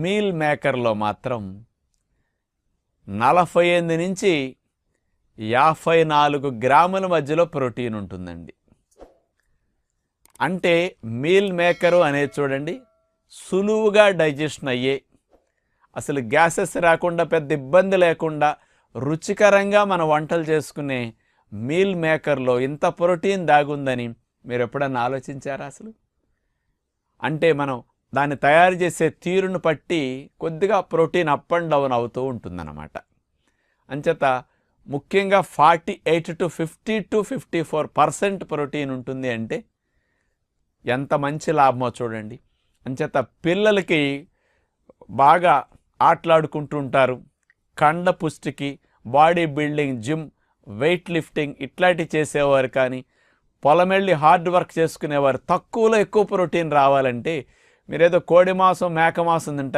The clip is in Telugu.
మీల్ మేకర్లో మాత్రం 48 నుంచి 54 గ్రాముల మధ్యలో ప్రోటీన్ ఉంటుందండి. అంటే మీల్ మేకరు అనేది చూడండి, సులువుగా డైజెషన్ అయ్యే, అసలు గ్యాసెస్ రాకుండా పెద్ద ఇబ్బంది లేకుండా రుచికరంగా మన వంటలు చేసుకునే మీల్ మేకర్లో ఇంత ప్రోటీన్ దాగుందని మీరు ఎప్పుడన్నా ఆలోచించారా అసలు? అంటే మనం దాన్ని తయారు చేసే తీరును బట్టి కొద్దిగా ప్రోటీన్ అప్ అండ్ డౌన్ అవుతూ ఉంటుందన్నమాట. అంచేత ముఖ్యంగా 48 to 50 to 54% ప్రోటీన్ ఉంటుంది అంటే ఎంత మంచి లాభమో చూడండి. అంచేత పిల్లలకి బాగా ఆటలాడుకుంటూ ఉంటారు, కండ పుష్టికి, body building, gym, weight lifting ఇట్లాంటివి చేసేవారు, కానీ పొలమెళ్ళి హార్డ్ వర్క్ చేసుకునేవారు తక్కువలో ఎక్కువ ప్రోటీన్ రావాలంటే మీరేదో కోడి మాంసం మేక మాంసం తింటారు.